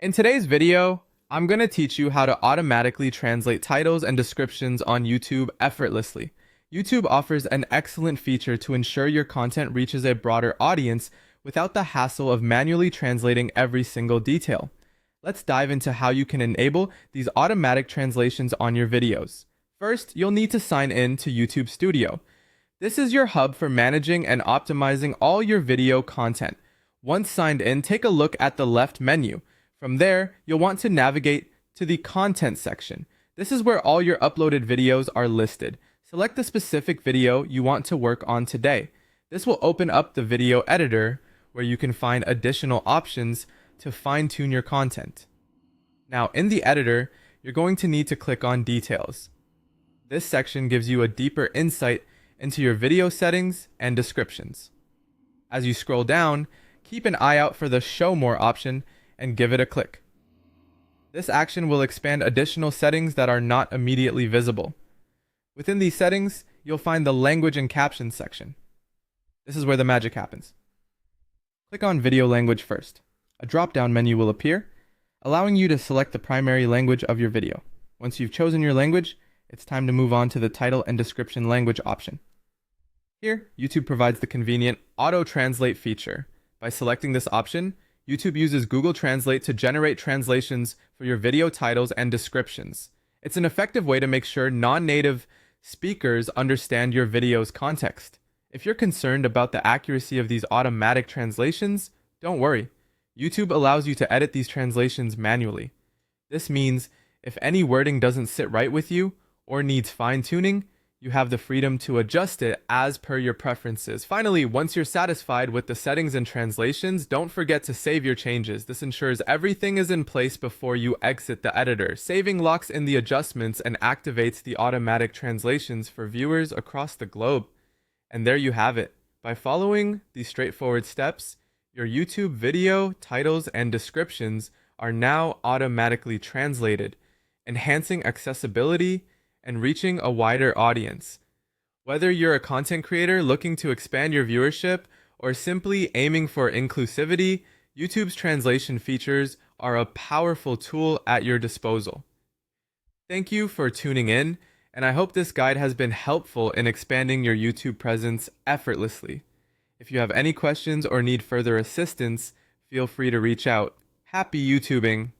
In today's video, I'm going to teach you how to automatically translate titles and descriptions on YouTube effortlessly. YouTube offers an excellent feature to ensure your content reaches a broader audience without the hassle of manually translating every single detail. Let's dive into how you can enable these automatic translations on your videos. First, you'll need to sign in to YouTube Studio. This is your hub for managing and optimizing all your video content. Once signed in, take a look at the left menu. From there, you'll want to navigate to the content section. This is where all your uploaded videos are listed. Select the specific video you want to work on today. This will open up the video editor where you can find additional options to fine-tune your content. Now, in the editor, you're going to need to click on Details. This section gives you a deeper insight into your video settings and descriptions. As you scroll down, keep an eye out for the Show More option and give it a click. This action will expand additional settings that are not immediately visible. Within these settings, you'll find the Language and Captions section. This is where the magic happens. Click on Video Language first. A drop-down menu will appear, allowing you to select the primary language of your video. Once you've chosen your language, it's time to move on to the Title and Description Language option. Here, YouTube provides the convenient auto-translate feature. By selecting this option, YouTube uses Google Translate to generate translations for your video titles and descriptions. It's an effective way to make sure non-native speakers understand your video's context. If you're concerned about the accuracy of these automatic translations, don't worry. YouTube allows you to edit these translations manually. This means if any wording doesn't sit right with you or needs fine-tuning, you have the freedom to adjust it as per your preferences. Finally, once you're satisfied with the settings and translations, don't forget to save your changes. This ensures everything is in place before you exit the editor. Saving locks in the adjustments and activates the automatic translations for viewers across the globe. And there you have it. By following these straightforward steps, your YouTube video titles and descriptions are now automatically translated, enhancing accessibility and reaching a wider audience. Whether you're a content creator looking to expand your viewership or simply aiming for inclusivity, YouTube's translation features are a powerful tool at your disposal. Thank you for tuning in, and I hope this guide has been helpful in expanding your YouTube presence effortlessly. If you have any questions or need further assistance, feel free to reach out. Happy YouTubing!